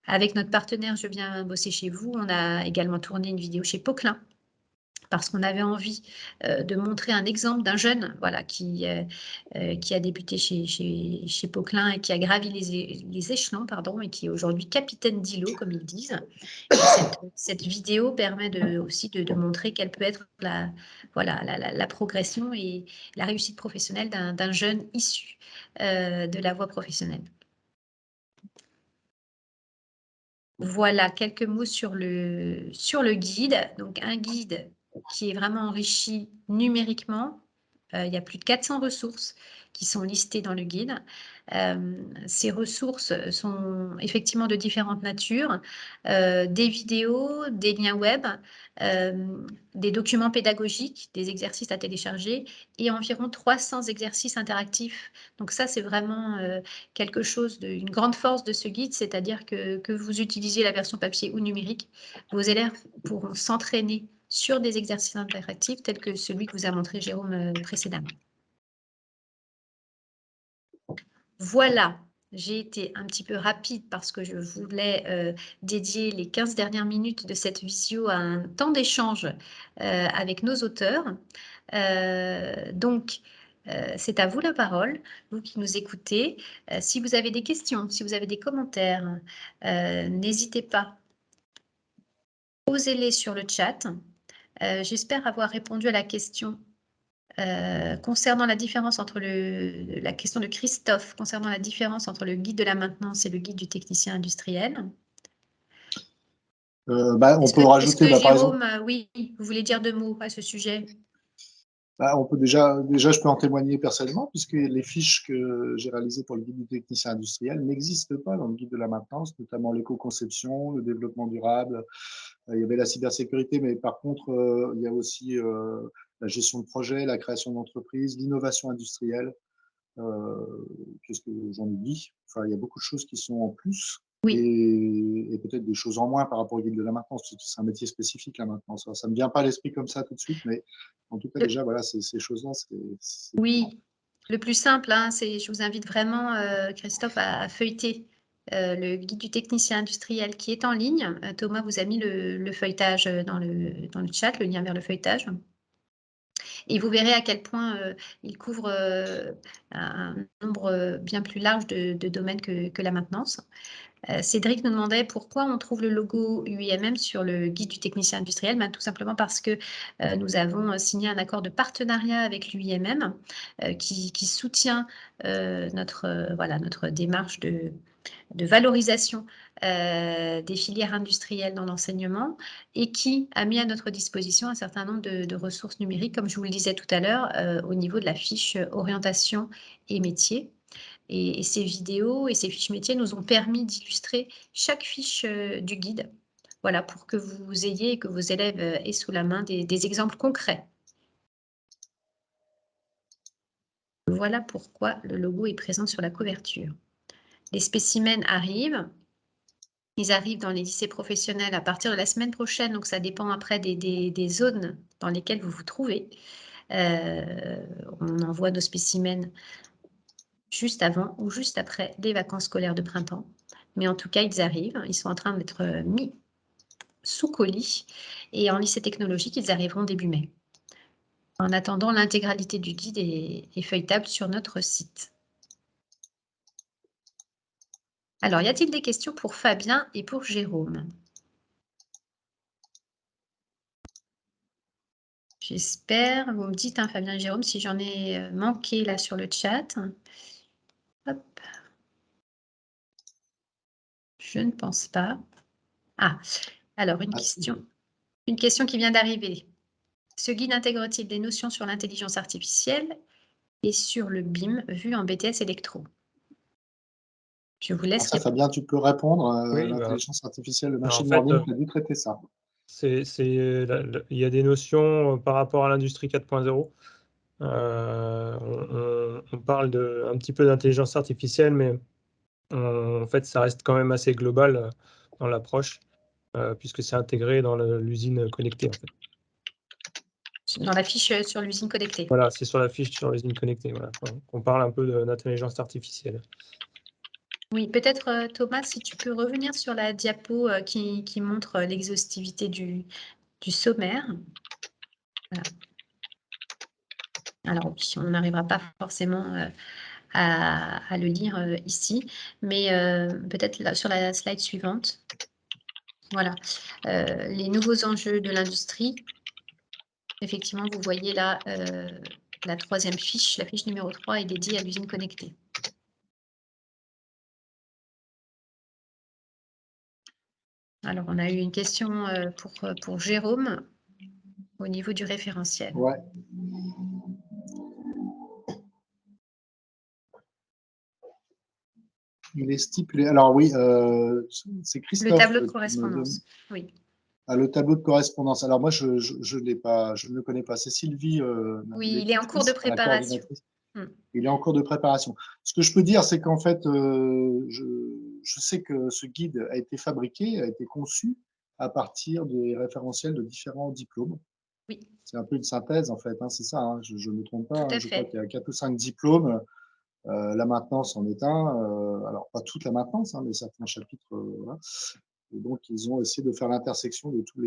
Speaker 1: Avec notre partenaire Je viens bosser chez vous, on a également tourné une vidéo chez Poquelin, parce qu'on avait envie de montrer un exemple d'un jeune qui a débuté chez Poquelin et qui a gravi les échelons et qui est aujourd'hui capitaine d'îlot, comme ils disent. Et cette vidéo permet aussi de montrer quelle peut être la progression et la réussite professionnelle d'un jeune issu de la voie professionnelle. Voilà, quelques mots sur le guide. Donc, un guide qui est vraiment enrichi numériquement. Il y a plus de 400 ressources qui sont listées dans le guide. Ces ressources sont effectivement de différentes natures. Des vidéos, des liens web, des documents pédagogiques, des exercices à télécharger et environ 300 exercices interactifs. Donc ça, c'est vraiment quelque chose une grande force de ce guide, c'est-à-dire que vous utilisiez la version papier ou numérique, vos élèves pourront s'entraîner sur des exercices interactifs tels que celui que vous a montré Jérôme précédemment. Voilà, j'ai été un petit peu rapide parce que je voulais dédier les 15 dernières minutes de cette visio à un temps d'échange avec nos auteurs. Donc, c'est à vous la parole, vous qui nous écoutez. Si vous avez des questions, si vous avez des commentaires, n'hésitez pas. Posez-les sur le chat. J'espère avoir répondu à la question concernant la différence entre la question de Christophe, concernant la différence entre le guide de la maintenance et le guide du technicien industriel.
Speaker 3: On peut rajouter,
Speaker 1: Jérôme,
Speaker 3: par exemple,
Speaker 1: oui, vous voulez dire 2 mots à ce sujet?
Speaker 3: on peut déjà, je peux en témoigner personnellement, puisque les fiches que j'ai réalisées pour le guide du technicien industriel n'existent pas dans le guide de la maintenance, notamment l'éco-conception, le développement durable. Il y avait la cybersécurité, mais par contre, il y a aussi la gestion de projet, la création d'entreprise, l'innovation industrielle. Qu'est-ce que j'en oublie? Enfin, il y a beaucoup de choses qui sont en plus.
Speaker 1: Oui.
Speaker 3: Et peut-être des choses en moins par rapport au guide de la maintenance. C'est un métier spécifique, la maintenance. Ça ne me vient pas à l'esprit comme ça tout de suite, mais en tout cas, déjà, voilà, ces choses-là, c'est...
Speaker 1: Oui, le plus simple, hein, je vous invite vraiment, Christophe, à feuilleter le guide du technicien industriel qui est en ligne. Thomas vous a mis le feuilletage dans le chat, le lien vers le feuilletage. Et vous verrez à quel point il couvre un nombre bien plus large de domaines que la maintenance. Cédric nous demandait pourquoi on trouve le logo UIMM sur le guide du technicien industriel. Tout simplement parce que nous avons signé un accord de partenariat avec l'UIMM qui soutient notre démarche de valorisation des filières industrielles dans l'enseignement et qui a mis à notre disposition un certain nombre de ressources numériques, comme je vous le disais tout à l'heure, au niveau de la fiche orientation et métiers. Et ces vidéos et ces fiches métiers nous ont permis d'illustrer chaque fiche du guide, voilà, pour que vous ayez et que vos élèves aient sous la main des exemples concrets. Voilà pourquoi le logo est présent sur la couverture. Les spécimens arrivent. Ils arrivent dans les lycées professionnels à partir de la semaine prochaine, donc ça dépend après des zones dans lesquelles vous vous trouvez. On envoie nos spécimens juste avant ou juste après les vacances scolaires de printemps. Mais en tout cas, ils arrivent. Ils sont en train d'être mis sous colis. Et en lycée technologique, ils arriveront début mai. En attendant, l'intégralité du guide est feuilletable sur notre site. Alors, y a-t-il des questions pour Fabien et pour Jérôme? J'espère. Vous me dites, Fabien et Jérôme, si j'en ai manqué là sur le chat. Hop. Je ne pense pas. Ah, alors une question qui vient d'arriver. Ce guide intègre-t-il des notions sur l'intelligence artificielle et sur le BIM vu en BTS électro? Je vous laisse
Speaker 3: Ça, Fabien, tu peux répondre.
Speaker 2: Oui,
Speaker 3: L'intelligence artificielle, le machine
Speaker 2: en fait,
Speaker 3: learning, tu as dû traiter ça.
Speaker 2: Il y a des notions par rapport à l'industrie 4.0. On parle un petit peu d'intelligence artificielle, mais en fait, ça reste quand même assez global dans l'approche, puisque c'est intégré dans l'usine connectée, en fait.
Speaker 1: Dans la fiche sur l'usine connectée.
Speaker 2: Voilà, c'est sur la fiche sur l'usine connectée. Voilà. On parle un peu d'intelligence artificielle.
Speaker 1: Oui, peut-être Thomas, si tu peux revenir sur la diapo qui montre l'exhaustivité du sommaire. Voilà. Alors oui, on n'arrivera pas forcément à le lire ici, mais peut-être sur la slide suivante. Voilà, les nouveaux enjeux de l'industrie. Effectivement, vous voyez là la troisième fiche, la fiche numéro 3 est dédiée à l'usine connectée. Alors, on a eu une question pour Jérôme au niveau du référentiel.
Speaker 3: Ouais. Il est stipulé. Alors oui, c'est Christophe.
Speaker 1: Le tableau de correspondance, oui.
Speaker 3: Ah, le tableau de correspondance. Alors moi, je ne le connais pas. C'est Sylvie.
Speaker 1: Oui, il est en cours de préparation.
Speaker 3: Il est en cours de préparation. Ce que je peux dire, c'est qu'en fait, je sais que ce guide a été fabriqué, a été conçu à partir des référentiels de différents diplômes.
Speaker 1: Oui.
Speaker 3: C'est un peu une synthèse, en fait, c'est ça, je ne me trompe pas.
Speaker 1: Tout à
Speaker 3: je
Speaker 1: fait.
Speaker 3: crois qu'il y a 4 ou 5 diplômes. La maintenance en est un. Alors, pas toute la maintenance, mais certains chapitres. Voilà. Et donc, ils ont essayé de faire l'intersection de tous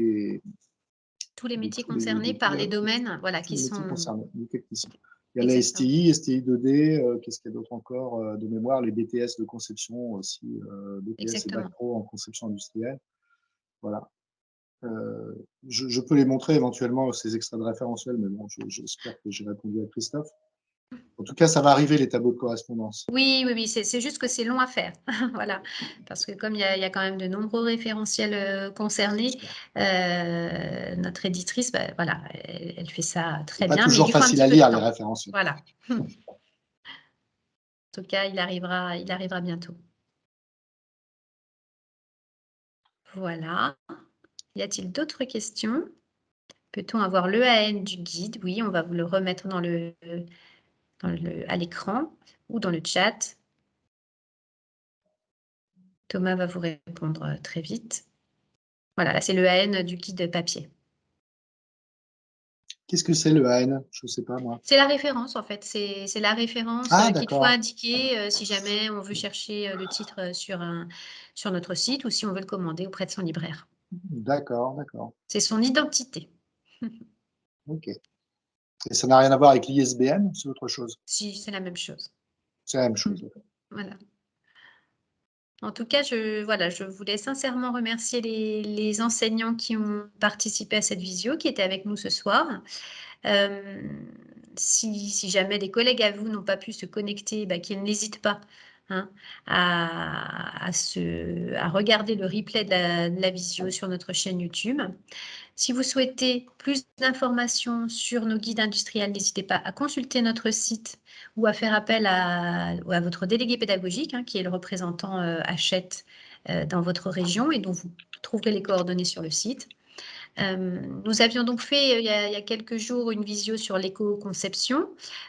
Speaker 3: les
Speaker 1: métiers concernés par les domaines qui sont
Speaker 3: concernés, les techniciens. Il y a la STI, STI 2D, qu'est-ce qu'il y a d'autre encore de mémoire, les BTS de conception aussi, BTS et Bac Pro en conception industrielle. Voilà. Je peux les montrer éventuellement, ces extraits de référentiels, mais bon, j'espère que j'ai répondu à Christophe. En tout cas, ça va arriver, les tableaux de correspondance.
Speaker 1: Oui, c'est juste que c'est long à faire. Voilà, parce que comme il y a quand même de nombreux référentiels concernés, notre éditrice, voilà, elle fait ça très bien.
Speaker 3: Pas toujours facile à lire, les référentiels.
Speaker 1: Voilà. En tout cas, il arrivera bientôt. Voilà. Y a-t-il d'autres questions? Peut-on avoir l'EAN du guide? Oui, on va vous le remettre à l'écran ou dans le chat. Thomas va vous répondre très vite. Voilà, là, c'est l'EAN du guide papier.
Speaker 3: Qu'est-ce que c'est l'EAN? Je ne sais pas, moi.
Speaker 1: C'est la référence, en fait. C'est la référence qu'il faut indiquer si jamais on veut chercher le titre sur notre site ou si on veut le commander auprès de son libraire.
Speaker 3: D'accord.
Speaker 1: C'est son identité.
Speaker 3: Ok. Et ça n'a rien à voir avec l'ISBN, c'est autre chose?
Speaker 1: Si, c'est la même chose.
Speaker 3: C'est la même chose, d'accord.
Speaker 1: Voilà. En tout cas, je voulais sincèrement remercier les enseignants qui ont participé à cette visio, qui étaient avec nous ce soir. Si jamais des collègues à vous n'ont pas pu se connecter, qu'ils n'hésitent pas, hein, à regarder le replay de la visio sur notre chaîne YouTube. Si vous souhaitez plus d'informations sur nos guides industriels, n'hésitez pas à consulter notre site ou à faire appel à votre délégué pédagogique, qui est le représentant Hachette dans votre région et dont vous trouverez les coordonnées sur le site. Nous avions donc fait il y a quelques jours une visio sur l'éco-conception.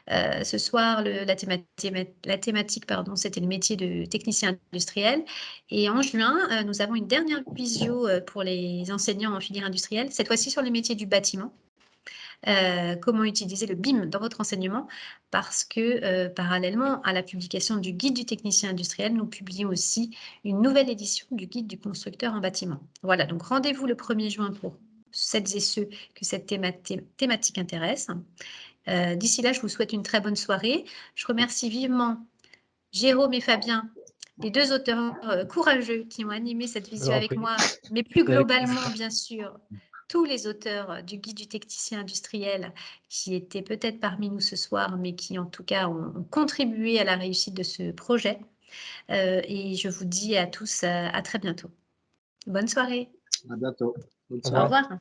Speaker 1: Ce soir, la thématique, c'était le métier de technicien industriel. Et en juin, nous avons une dernière visio pour les enseignants en filière industrielle, cette fois-ci sur les métiers du bâtiment. Comment utiliser le BIM dans votre enseignement, parce que parallèlement à la publication du guide du technicien industriel, nous publions aussi une nouvelle édition du guide du constructeur en bâtiment. Voilà, donc rendez-vous le 1er juin pour celles et ceux que cette thématique intéresse. D'ici là, je vous souhaite une très bonne soirée. Je remercie vivement Jérôme et Fabien, les 2 auteurs courageux qui ont animé cette visio avec moi, mais plus globalement, bien sûr, tous les auteurs du guide du technicien industriel qui étaient peut-être parmi nous ce soir, mais qui en tout cas ont contribué à la réussite de ce projet. Et je vous dis à tous à très bientôt. Bonne soirée.
Speaker 3: À bientôt. Bonne
Speaker 2: Au
Speaker 3: soirée.
Speaker 1: Au revoir.